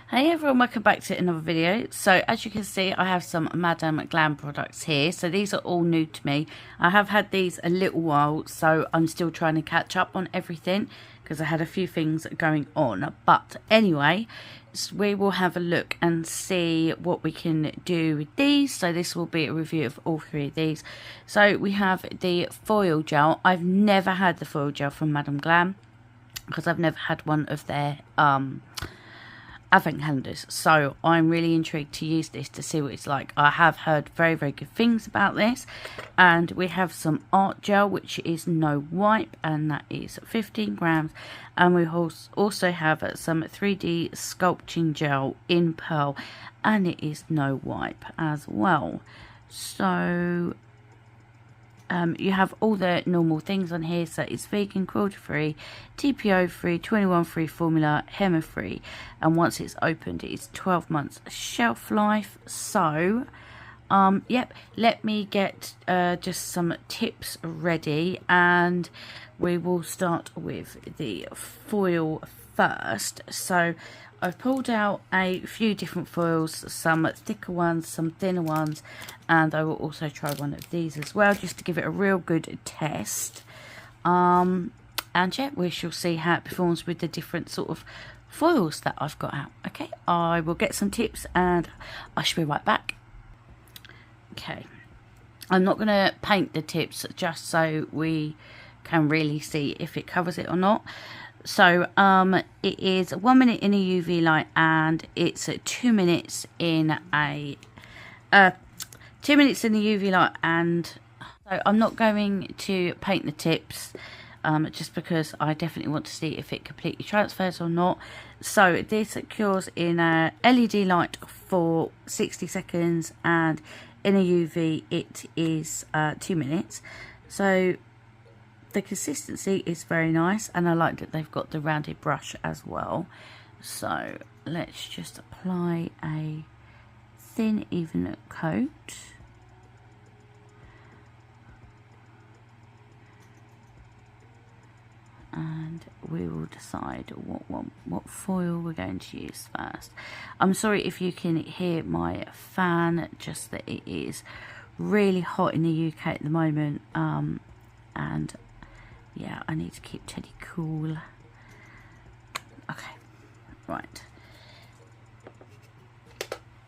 Hey everyone, welcome back to another video. So as you can see, I have some Madame Glam products here. So these are all new to me. I have had these a little while, so I'm still trying to catch up on everything because I had a few things going on. But anyway, we will have a look and see what we can do with these. So this will be a review of all three of these. So we have the foil gel. I've never had the foil gel from Madame Glam because I've never had one of their advent calendars, so I'm really intrigued to use this to see what it's like. I have heard very good things about this. And we have some art gel, which is no wipe, and that is 15 grams. And we also have some 3D sculpting gel in pearl, and it is no wipe as well. So you have all the normal things on here. So it's vegan, cruelty free, TPO free, 21 free formula, HEMA free, and once it's opened it's 12 months shelf life. So yep, let me get just some tips ready, and we will start with the foil first. So I've pulled out a few different foils, some thicker ones, some thinner ones, and I will also try one of these as well, just to give it a real good test. And yeah, we shall see how it performs with the different sort of foils that I've got out. Okay, I will get some tips and I shall be right back. Okay, I'm not going to paint the tips just so we can really see if it covers it or not. So it is 1 minute in a UV light, and it's 2 minutes in a 2 minutes in the UV light. And so I'm not going to paint the tips just because I definitely want to see if it completely transfers or not. So this cures in a LED light for 60 seconds, and in a UV it is 2 minutes. So the consistency is very nice, and I like that they've got the rounded brush as well. So let's just apply a thin, even coat. And we will decide what foil we're going to use first. I'm sorry if you can hear my fan, just that it is really hot in the UK at the moment, and yeah, I need to keep Teddy cool. Okay, right.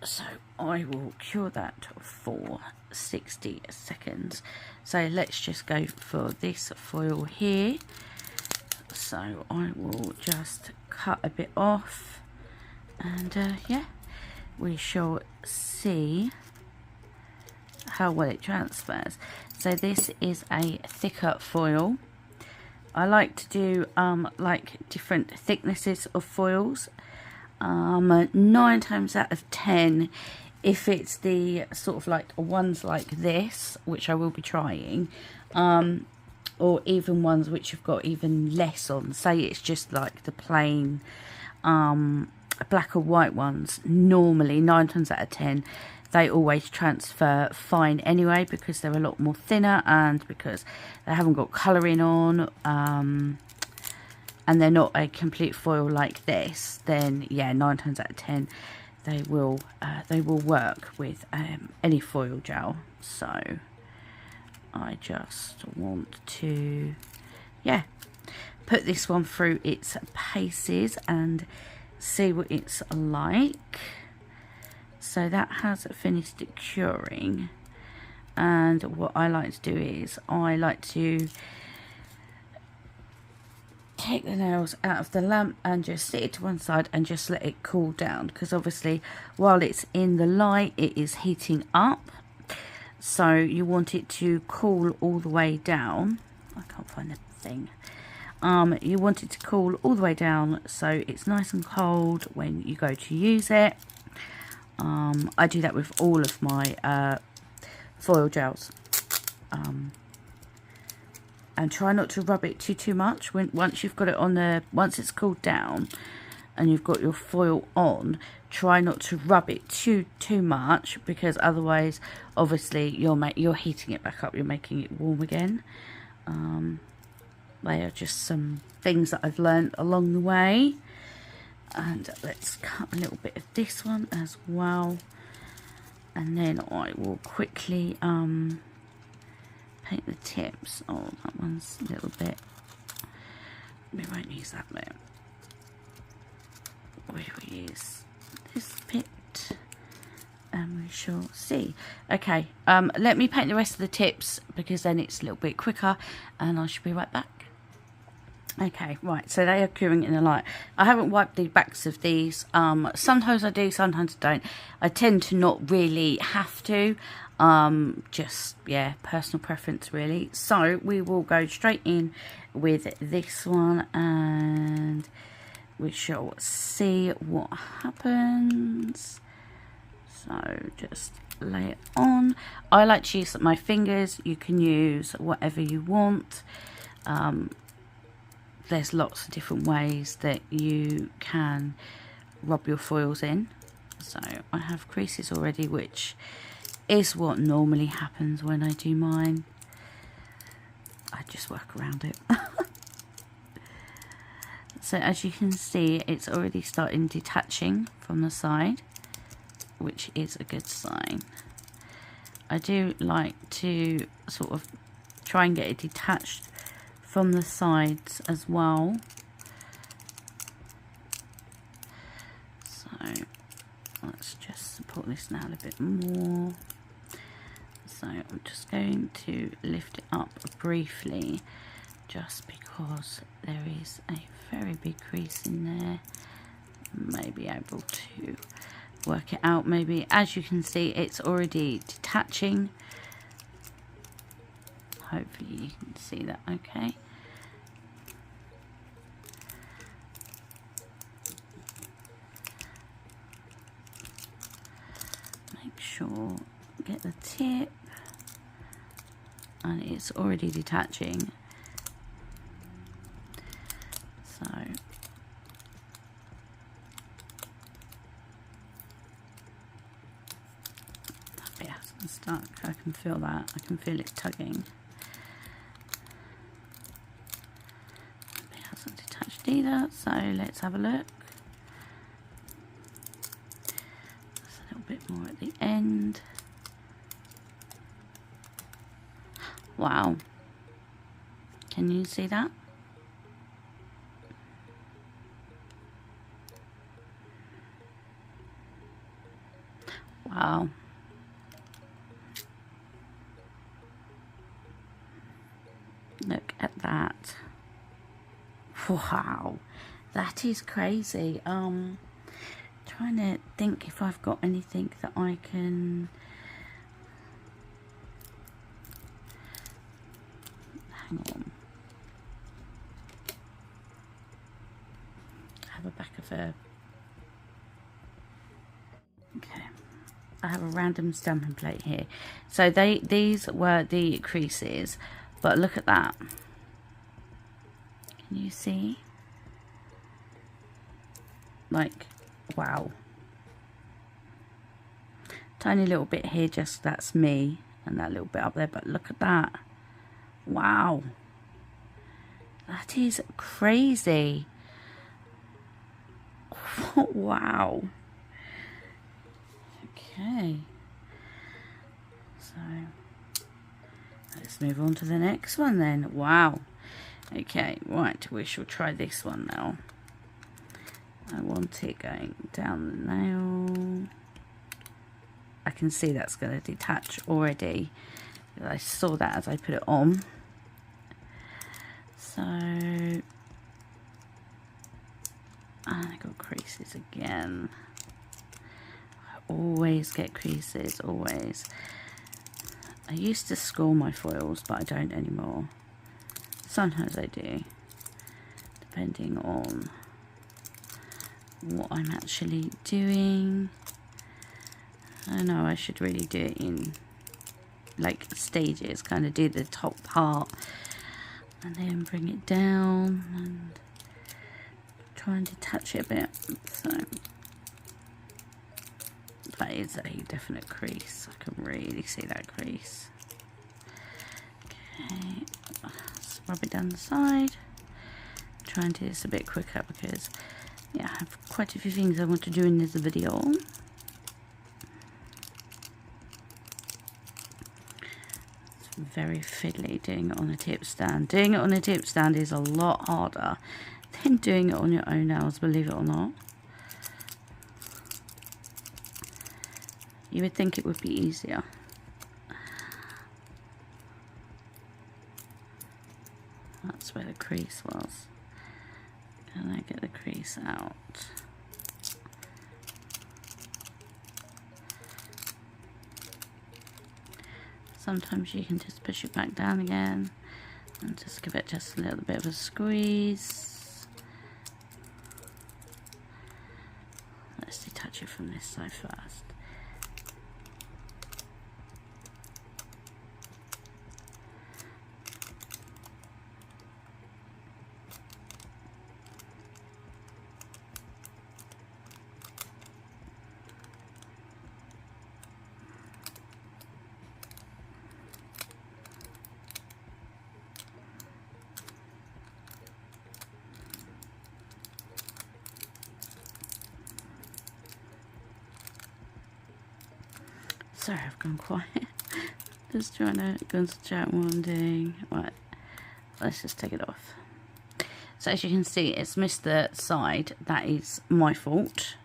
So I will cure that for 60 seconds. So let's just go for this foil here. So I will just cut a bit off, and yeah, we shall see how well it transfers. So this is a thicker foil. I like to do like different thicknesses of foils. 9 times out of 10, if it's the sort of like ones like this, which I will be trying, or even ones which have got even less on, say it's just like the plain black or white ones, normally 9 times out of 10 they always transfer fine anyway, because they're a lot more thinner and because they haven't got colouring on, and they're not a complete foil like this. Then yeah, 9 times out of 10 they will work with any foil gel. So I just want to, yeah, put this one through its paces and see what it's like. So that has finished curing, and what I like to do is I like to take the nails out of the lamp and just sit it to one side and just let it cool down, because obviously while it's in the light it is heating up, so you want it to cool all the way down. I can't find the thing. You want it to cool all the way down so it's nice and cold when you go to use it. I do that with all of my foil gels, and try not to rub it too much. Once you've got it on the, once it's cooled down and you've got your foil on, try not to rub it too much, because otherwise obviously you're heating it back up, you're making it warm again. They are just some things that I've learned along the way. And let's cut a little bit of this one as well, and then I will quickly paint the tips. Oh, that one's a little bit, we won't use that bit, we will use this bit and we shall see. Okay, let me paint the rest of the tips because then it's a little bit quicker, and I should be right back. Okay, right, so they are curing in the light. I haven't wiped the backs of these. Sometimes I do, sometimes I don't. I tend to not really have to. Just, yeah, personal preference really. So we will go straight in with this one and we shall see what happens. So just lay it on. I like to use my fingers. You can use whatever you want. There's lots of different ways that you can rub your foils in. So I have creases already, which is what normally happens when I do mine. I just work around it. So as you can see, it's already starting detaching from the side, which is a good sign. I do like to sort of try and get it detached from the sides as well. So let's just support this now a little bit more. So I'm just going to lift it up briefly just because there is a very big crease in there. May be able to work it out. Maybe, as you can see, it's already detaching. Hopefully you can see that okay. Make sure, get the tip, and it's already detaching. So that hasn't stuck. I can feel that. I can feel it tugging. It hasn't detached either. So let's have a look. There's a little bit more at the end. Wow. Can you see that? Wow. Look at that. Wow. That is crazy. Trying to think if I've got anything that I can... Hang on. I have a back of a... Okay. I have a random stamping plate here. So these were the creases, but look at that. Can you see? Like, wow. Tiny little bit here, just that's me, and that little bit up there, but look at that. Wow. That is crazy. Wow. Okay. So let's move on to the next one then. Wow. Okay, right, we shall try this one now. I want it going down the nail. I can see that's going to detach already. I saw that as I put it on. So, and I got creases again. I always get creases, always. I used to score my foils, but I don't anymore. Sometimes I do, depending on what I'm actually doing. I know I should really do it in like stages, kind of do the top part and then bring it down and try and detach it a bit. So that is a definite crease. I can really see that crease. Okay, let's rub it down the side. Try and do this a bit quicker because Yeah, I have quite a few things I want to do in this video. It's very fiddly doing it on a tip stand. Doing it on a tip stand is a lot harder than doing it on your own nails, believe it or not. You would think it would be easier. That's where the crease was. Can I get the crease out? Sometimes you can just push it back down again and just give it just a little bit of a squeeze. Let's detach it from this side first. Sorry, I've gone quiet. Just trying to concentrate on what I'm doing. Right, let's just take it off. So as you can see, it's missed the side. That is my fault.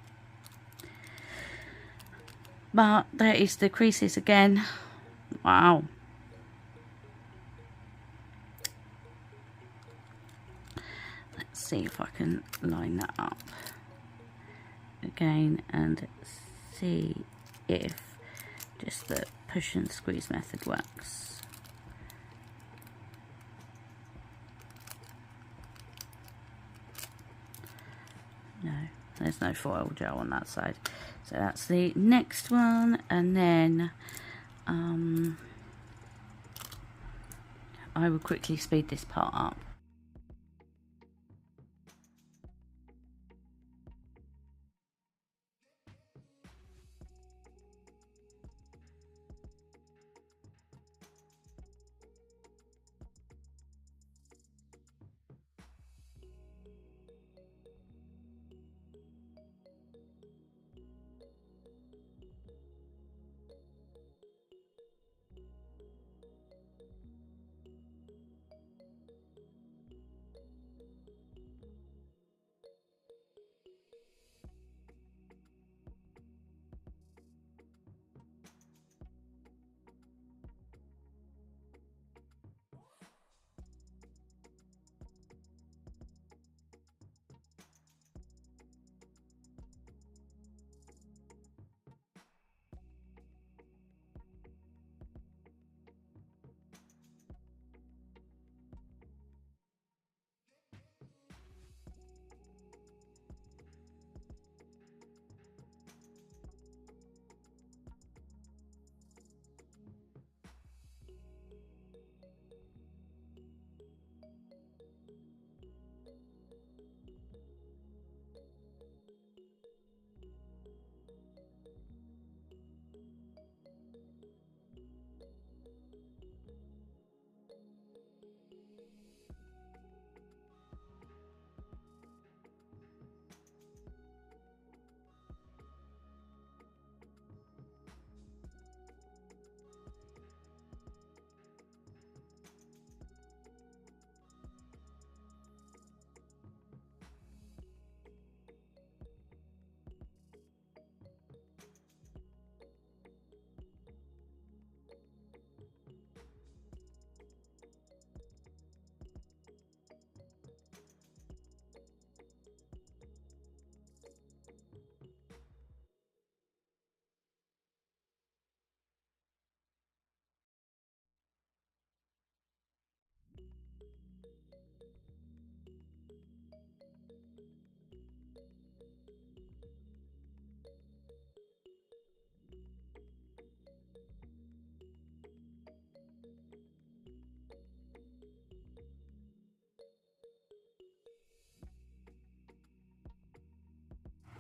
But there is the creases again. Wow. Let's see if I can line that up again and see if just the push and squeeze method works. No, there's no foil gel on that side. So that's the next one, and then I will quickly speed this part up.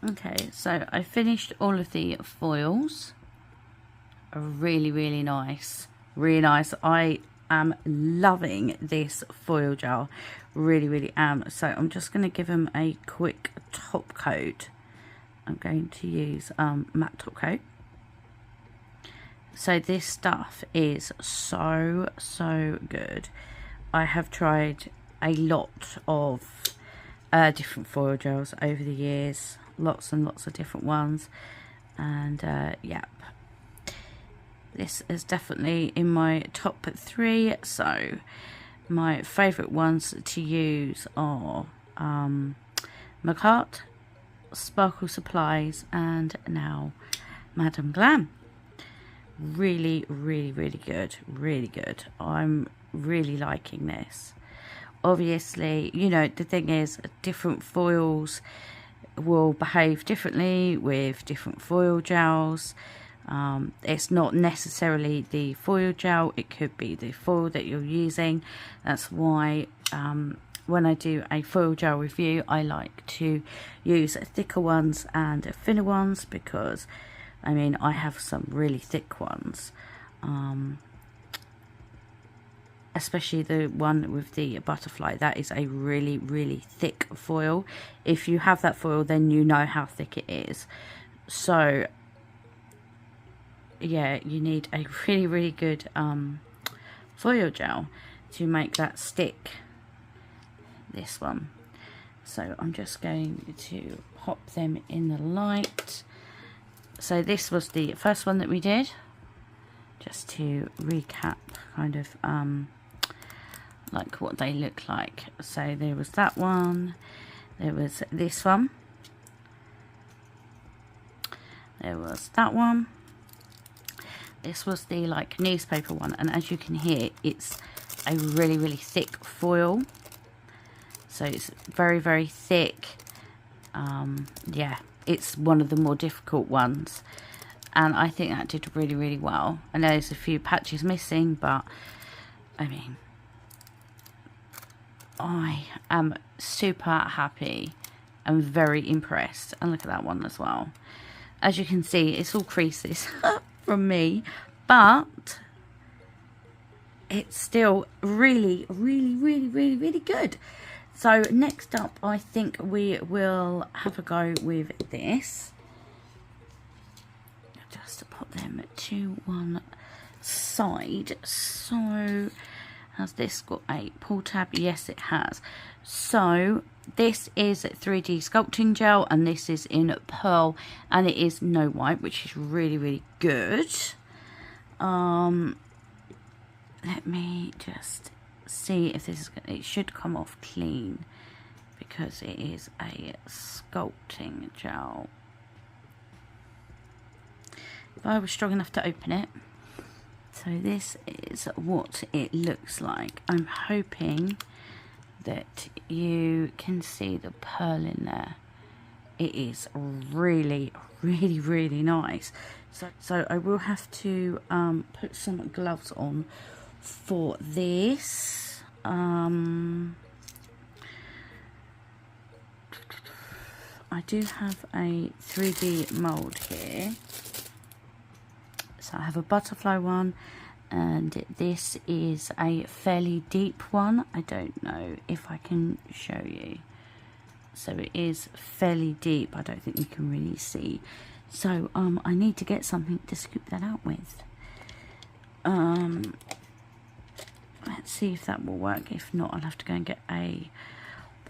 Okay, so I finished all of the foils. Are really, really nice. Really nice. I am loving this foil gel, really am. So I'm just going to give them a quick top coat. I'm going to use matte top coat. So this stuff is so good. I have tried a lot of different foil gels over the years, lots and lots of different ones, and yeah, this is definitely in my top 3. So my favourite ones to use are Makartt, Sparkle Supplies, and now Madam Glam. Really good, really good. I'm really liking this. Obviously, you know, the thing is, different foils will behave differently with different foil gels. It's not necessarily the foil gel, it could be the foil that you're using. That's why when I do a foil gel review, I like to use thicker ones and thinner ones, because I mean, I have some really thick ones, especially the one with the butterfly. That is a really thick foil. If you have that foil, then you know how thick it is. So yeah, you need a really good foil gel to make that stick, this one. So I'm just going to pop them in the light. So this was the first one that we did, just to recap kind of like what they look like. So there was that one, there was this one, there was that one, this was the like newspaper one, and as you can hear, it's a really thick foil, so it's very thick. Yeah, it's one of the more difficult ones, and I think that did really well. I know there's a few patches missing, but I mean, I am super happy and very impressed. And look at that one as well. As you can see, it's all creases from me, but it's still really good. So next up, I think we will have a go with this. Just to put them to one side. So has this got a pull tab? Yes, it has. So this is 3D sculpting gel, and this is in pearl, and it is no white, which is really good. Let me just see if this is gonna, it should come off clean, because it is a sculpting gel. If I was strong enough to open it. So this is what it looks like. I'm hoping that you can see the pearl in there. It is really nice. So I will have to put some gloves on for this. I do have a 3D mold here. So I have a butterfly one, and this is a fairly deep one. I don't know if I can show you. So it is fairly deep. I don't think you can really see. So I need to get something to scoop that out with. Let's see if that will work. If not, I'll have to go and get a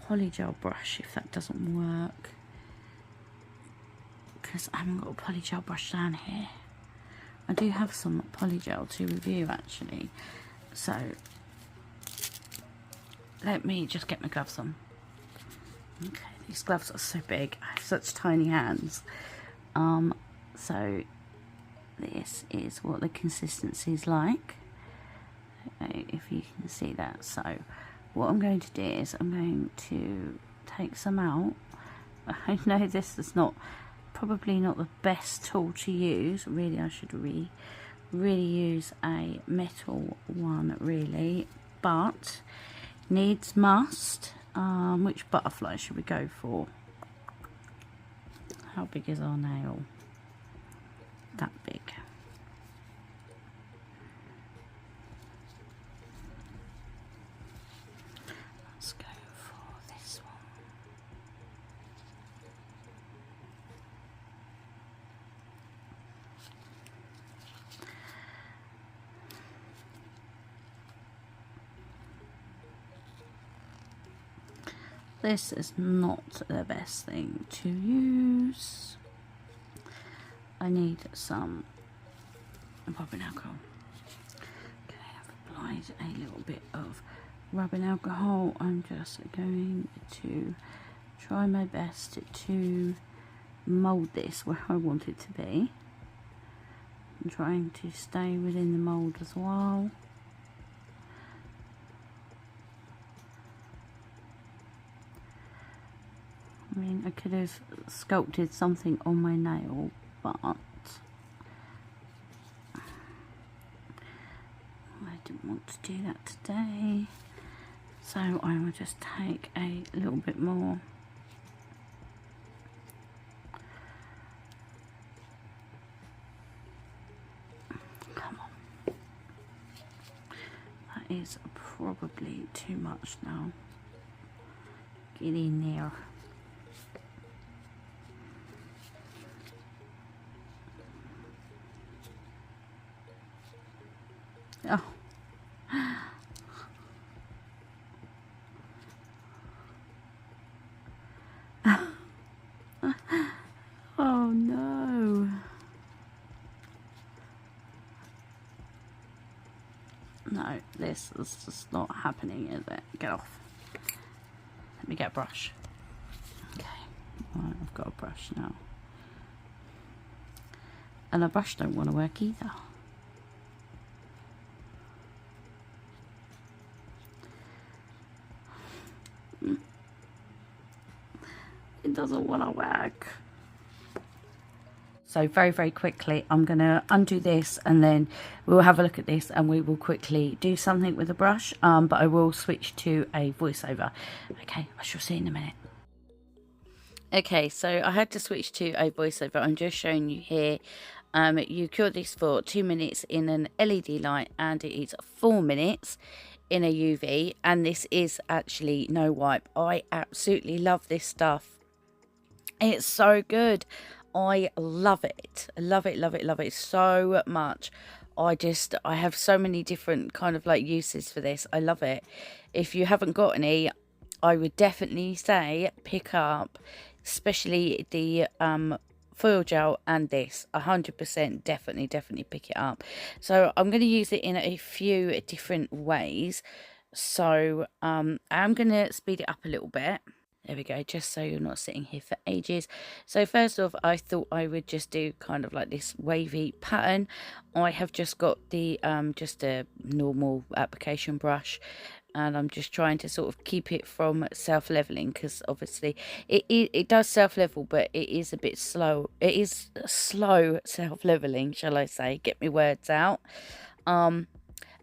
polygel brush if that doesn't work, because I haven't got a polygel brush down here. I do have some polygel to review actually, so let me just get my gloves on. Okay, these gloves are so big. I have such tiny hands. So this is what the consistency is like. If you can see that. So what I'm going to do is I'm going to take some out. I know this is probably not the best tool to use. Really, I should really use a metal one really, but needs must. Which butterfly should we go for? How big is our nail? That big. This is not the best thing to use. I need some rubbing alcohol. Okay, I've applied a little bit of rubbing alcohol. I'm just going to try my best to mould this where I want it to be. I'm trying to stay within the mould as well. I mean, I could have sculpted something on my nail, but I didn't want to do that today. So I will just take a little bit more. Come on. That is probably too much now. Get in there. Oh. Oh no. No, this is just not happening, is it? Get off. Let me get a brush. Okay, right, I've got a brush now. And a brush don't want to work either. It doesn't want to work. So very quickly I'm going to undo this, and then we'll have a look at this, and we will quickly do something with the brush, but I will switch to a voiceover. Okay, I shall see you in a minute. Okay, so I had to switch to a voiceover. I'm just showing you here. You cure this for 2 minutes in an LED light, and it is 4 minutes in a UV, and this is actually no wipe. I absolutely love this stuff. It's so good. I love it. Love it so much. I have so many different kind of like uses for this. I love it. If you haven't got any, I would definitely say pick up, especially the foil gel and this. 100% definitely pick it up. So I'm going to use it in a few different ways. So I'm going to speed it up a little bit. There we go, just so you're not sitting here for ages. So first off, I thought I would just do kind of like this wavy pattern. I have just got the just a normal application brush, and I'm just trying to sort of keep it from self-leveling, because obviously it does self-level, but it is a bit slow. It is slow self-leveling, shall I say. Get my words out.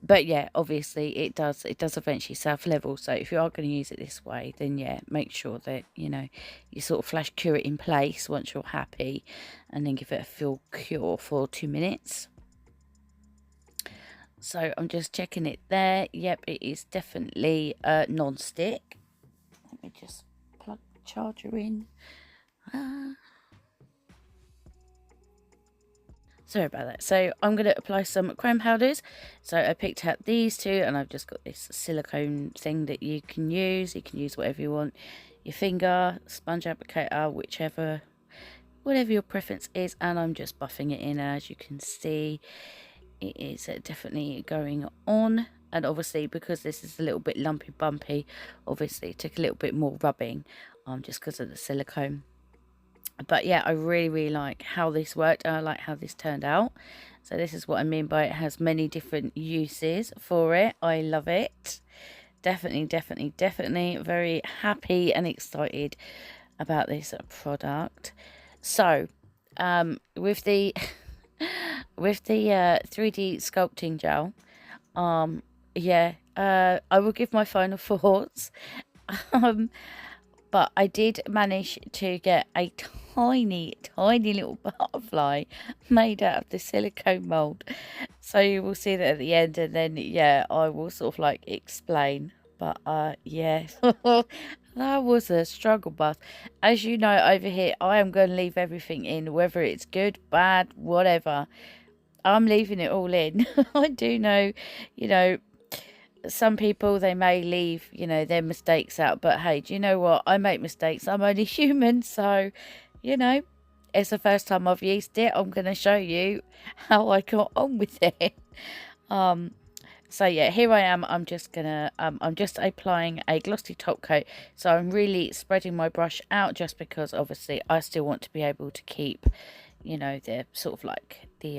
But yeah, obviously it does eventually self-level. So if you are going to use it this way, then yeah, make sure that, you know, you sort of flash cure it in place once you're happy, and then give it a full cure for 2 minutes. So I'm just checking it there. Yep, it is definitely non-stick. Let me just plug the charger in. Sorry about that. So I'm going to apply some chrome powders. So I picked out these two, and I've just got this silicone thing that you can use. You can use whatever you want. Your finger, sponge applicator, whatever your preference is. And I'm just buffing it in, as you can see. It is definitely going on. And obviously, because this is a little bit lumpy bumpy, obviously it took a little bit more rubbing, just because of the silicone. But yeah, I really like how this worked. I like how this turned out. So this is what I mean by it has many different uses for it. I love it. Definitely very happy and excited about this product. So with the 3D sculpting gel, yeah, I will give my final thoughts. But I did manage to get a tiny little butterfly made out of the silicone mold. So you will see that at the end, and then, yeah, I will sort of like explain. But, yeah, that was a struggle bus. As you know, over here, I am going to leave everything in, whether it's good, bad, whatever. I'm leaving it all in. I do know, you know, some people, they may leave, you know, their mistakes out, but hey, do you know what? I make mistakes. I'm only human, so, you know, it's the first time I've used it. I'm going to show you how I got on with it. So yeah, here I am. I'm just gonna I'm just applying a glossy top coat, so I'm really spreading my brush out, just because obviously I still want to be able to keep, you know, the sort of like the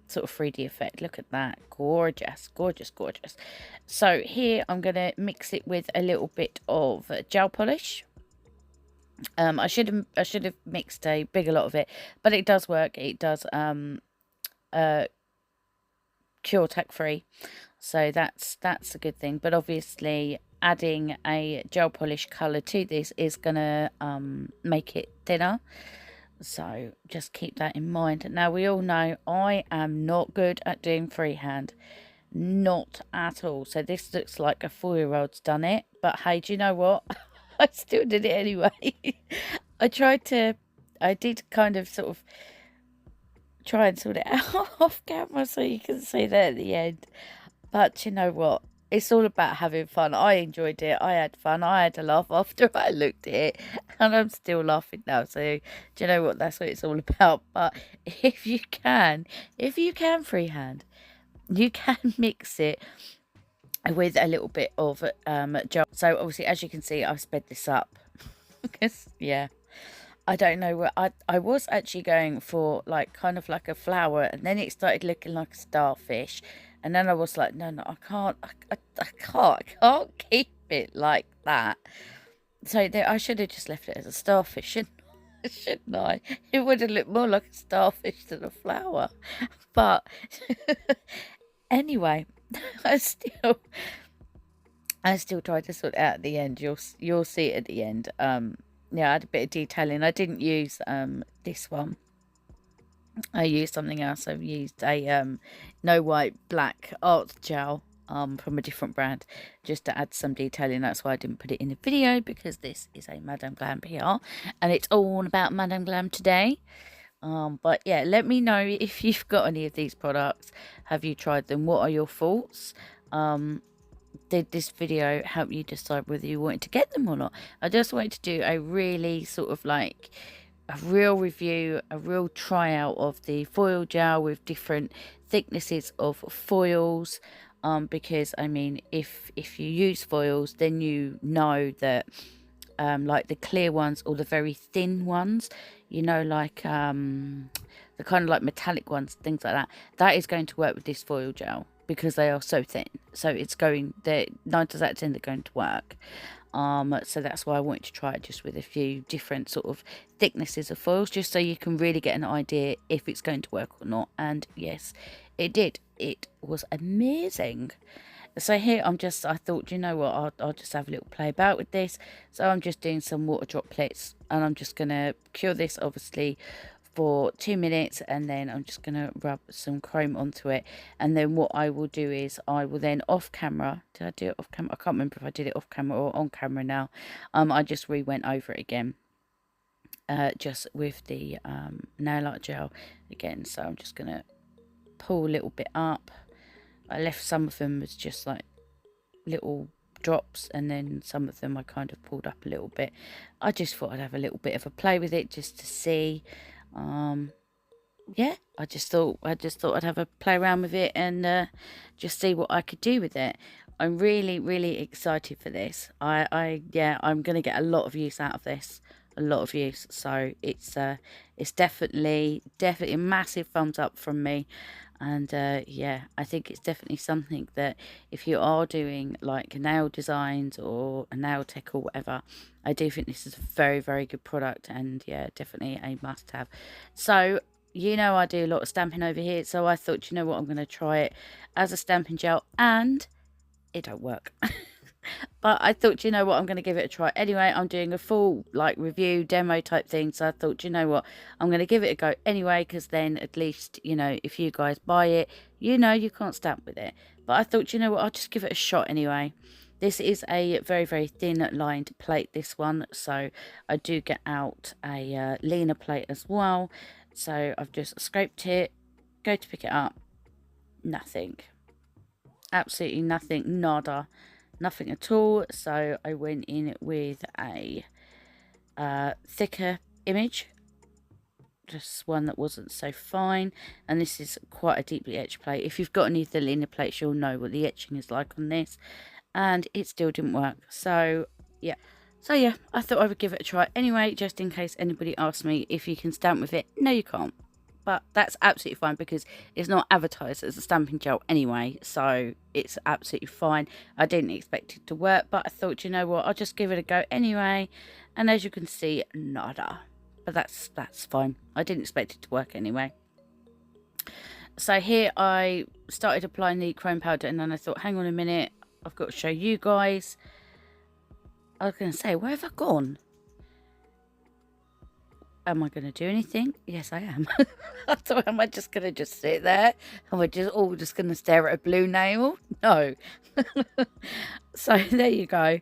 sort of 3D effect. Look at that, gorgeous, gorgeous, gorgeous. So here I'm gonna mix it with a little bit of gel polish. I should have mixed a bigger lot of it, but it does work. It does cure tack free, so that's a good thing. But obviously adding a gel polish color to this is gonna make it thinner, so just keep that in mind. Now, we all know I am not good at doing freehand, not at all. So this looks like a 4-year-old's done it, but hey, do you know what? I still did it anyway. I did kind of sort of try and sort it out off camera so you can see that at the end. But you know what? It's all about having fun. I enjoyed it. I had fun. I had a laugh after I looked at it. And I'm still laughing now. So, do you know what? That's what it's all about. But if you can freehand, you can mix it with a little bit of gel. So, obviously, as you can see, I've sped this up. Because, yeah. I don't know where I was actually going for, like, kind of like a flower, and then it started looking like a starfish, and then I was like, no, I can't, I can't keep it like that. So there, I should have just left it as a starfish, shouldn't I? It would have looked more like a starfish than a flower. But anyway, I still tried to sort it out at the end. You'll see it at the end. Yeah, I had a bit of detailing. I didn't use this one. I used something else. I've used a no white black art gel from a different brand, just to add some detailing. That's why I didn't put it in the video, because this is a Madame Glam PR and it's all about Madame Glam today. But yeah, let me know if you've got any of these products. Have you tried them? What are your thoughts? Did this video help you decide whether you wanted to get them or not? I just wanted to do a really sort of like a real review, a real tryout of the foil gel with different thicknesses of foils, because I mean, if you use foils, then you know that like the clear ones or the very thin ones, you know, like the kind of like metallic ones, things like that, that is going to work with this foil gel, because they are so thin. So it's going, they're 9 times out of 10 they're going to work. So that's why I wanted to try it just with a few different sort of thicknesses of foils, just so you can really get an idea if it's going to work or not. And yes, it did. It was amazing. So here I thought, you know what, I'll just have a little play about with this. So I'm just doing some water droplets, and I'm just going to cure this obviously for 2 minutes, and then I'm just going to rub some chrome onto it. And then what I will do is I will then off camera, did I do it off camera? I can't remember if I did it off camera or on camera now. I just went over it again, just with the nail art gel again. So I'm just going to pull a little bit up. I left some of them as just like little drops, and then some of them I kind of pulled up a little bit. I just thought I'd have a little bit of a play with it, just to see. Yeah, I just thought I'd have a play around with it and just see what I could do with it. I'm really excited for this. Yeah, I'm gonna get a lot of use out of this, a lot of use. So it's definitely a massive thumbs up from me. And yeah, I think it's definitely something that if you are doing like nail designs or a nail tech or whatever, I do think this is a very good product, and yeah, definitely a must have. So you know, I do a lot of stamping over here, so I thought, you know what, I'm going to try it as a stamping gel, and it don't work. But I thought, you know what, I'm going to give it a try anyway. I'm doing a full like review demo type thing, so I thought, you know what, I'm going to give it a go anyway, because then at least, you know, if you guys buy it, you know you can't stamp with it. But I thought, you know what, I'll just give it a shot anyway. This is a very thin lined plate, this one, so I do get out a leaner plate as well. So I've just scraped it, go to pick it up, nothing. absolutely nothing, nada, nothing at all. So I went in with a thicker image, just one that wasn't so fine, and this is quite a deeply etched plate. If you've got any of the linear plates, you'll know what the etching is like on this, and it still didn't work. So yeah, I thought I would give it a try anyway, just in case anybody asks me if you can stamp with it. No, you can't, but that's absolutely fine because it's not advertised as a stamping gel anyway, so it's absolutely fine. I didn't expect it to work, but I thought, you know what, I'll just give it a go anyway, and as you can see, nada. But that's fine. I didn't expect it to work anyway. So here I started applying the chrome powder, and then I thought, hang on a minute, I've got to show you guys. I was going to say, where have I gone? Am I going to do anything? Yes, I am. I thought, am I just going to just sit there? Am I just all just going to stare at a blue nail? No. So there you go.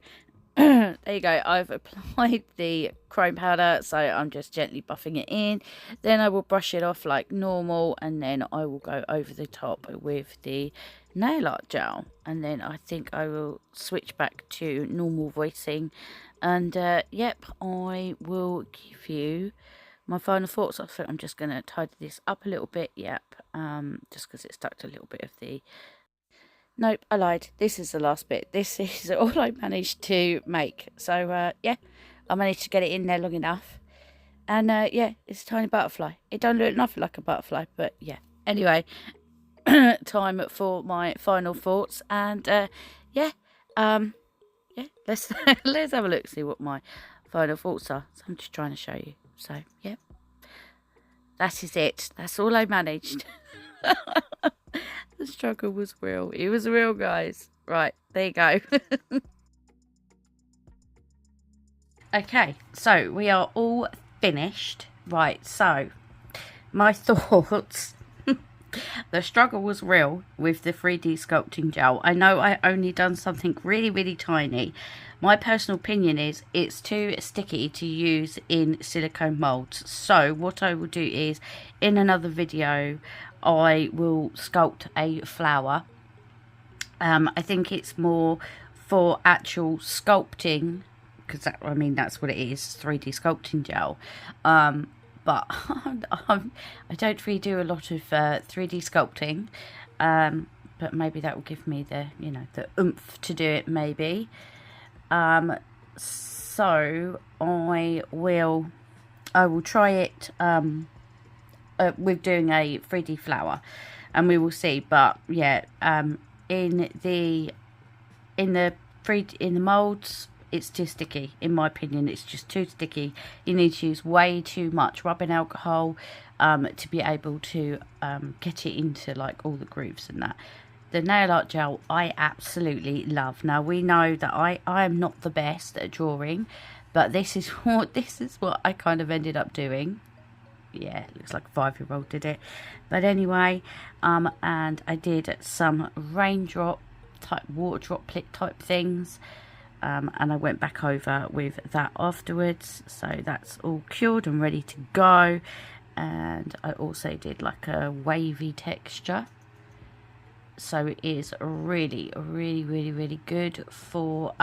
There you go. I've applied the chrome powder, so I'm just gently buffing it in. Then I will brush it off like normal, and then I will go over the top with the nail art gel, and then I think I will switch back to normal voicing, and yep, I will give you my final thoughts. I think I'm just going to tidy this up a little bit. Yep, just because it stuck to a little bit of the... Nope, I lied. This is the last bit. This is all I managed to make. So, yeah, I managed to get it in there long enough. And, yeah, it's a tiny butterfly. It don't look nothing like a butterfly, but, yeah. Anyway, time for my final thoughts. And, yeah, let's let's have a look, see what my final thoughts are. So I'm just trying to show you. So, yeah, that is it. That's all I managed. The struggle was real. It was real, guys. Right, there you go. Okay, so we are all finished. Right, so my thoughts. The struggle was real with the 3D sculpting gel. I know I only done something really, really tiny. My personal opinion is it's too sticky to use in silicone molds. So what I will do is, in another video, I will sculpt a flower. I think it's more for actual sculpting, because I mean that's what it is, 3D sculpting gel. But I don't really do a lot of 3D sculpting, but maybe that will give me the, you know, the oomph to do it maybe. So I will try it with doing a 3D flower, and we will see. But yeah, in the molds, it's too sticky. In my opinion, it's just too sticky. You need to use way too much rubbing alcohol to be able to get it into like all the grooves and that. The nail art gel I absolutely love. Now we know that I am not the best at drawing, but this is what I kind of ended up doing. Yeah, it looks like a 5-year-old did it. But anyway, and I did some raindrop type, water droplet type things. And I went back over with that afterwards. So that's all cured and ready to go. And I also did like a wavy texture. So it is really, really, really, really good for,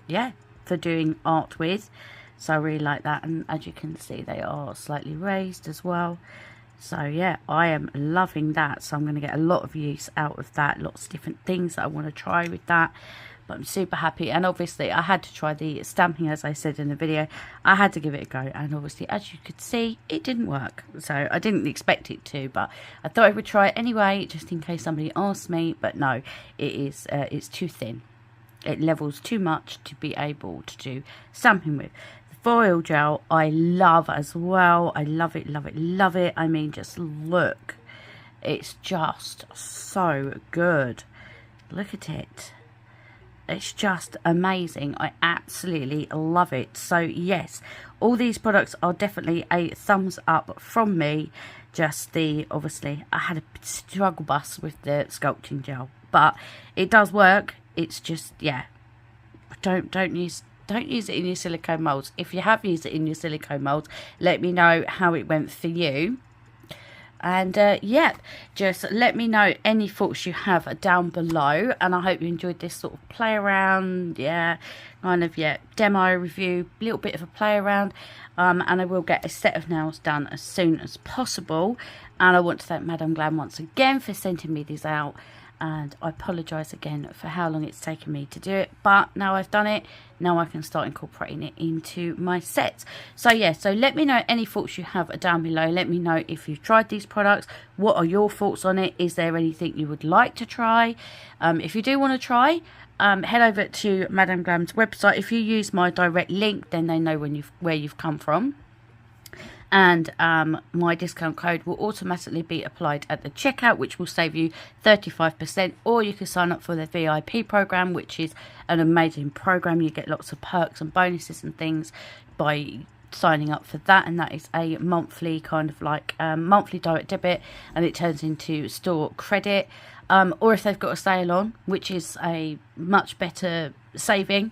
yeah, for doing art with. So I really like that. And as you can see, they are slightly raised as well. So yeah, I am loving that. So I'm going to get a lot of use out of that. Lots of different things that I want to try with that. But I'm super happy. And obviously I had to try the stamping, as I said in the video. I had to give it a go. And obviously, as you could see, it didn't work. So I didn't expect it to. But I thought I would try it anyway, just in case somebody asked me. But no, it is it's too thin. It levels too much to be able to do stamping with. The foil gel I love as well. I love it, love it, love it. I mean, just look. It's just so good. Look at it. It's just amazing. I absolutely love it. So yes, all these products are definitely a thumbs up from me. Just the, obviously I had a struggle bus with the sculpting gel, but it does work. It's just, yeah, don't use it in your silicone molds. If you have used it in your silicone molds, let me know how it went for you. And yep, just let me know any thoughts you have down below, and I hope you enjoyed this sort of play around, kind of demo review, little bit of a play around. And I will get a set of nails done as soon as possible, and I want to thank Madame Glam once again for sending me these out. And I apologise again for how long it's taken me to do it, but now I've done it, now I can start incorporating it into my sets. So yeah, so let me know any thoughts you have down below. Let me know if you've tried these products. What are your thoughts on it? Is there anything you would like to try? If you do want to try, head over to Madame Glam's website. If you use my direct link, then they know where you've come from. And my discount code will automatically be applied at the checkout, which will save you 35%. Or you can sign up for the VIP program, which is an amazing program. You get lots of perks and bonuses and things by signing up for that, and that is a monthly kind of like monthly direct debit, and it turns into store credit. Or if they've got a sale on, which is a much better saving,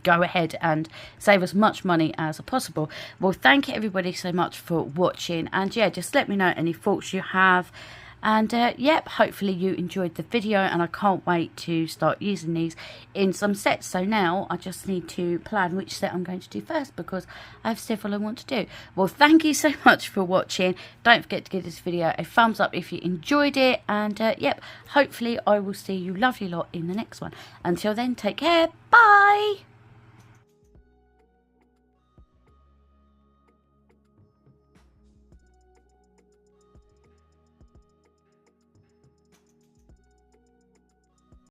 go ahead and save as much money as possible. Well, thank you everybody so much for watching, and yeah, just let me know any thoughts you have. And yep, hopefully you enjoyed the video, and I can't wait to start using these in some sets. So now I just need to plan which set I'm going to do first, because I have several I want to do. Well, thank you so much for watching. Don't forget to give this video a thumbs up if you enjoyed it, and yep, hopefully I will see you lovely lot in the next one. Until then, take care, bye.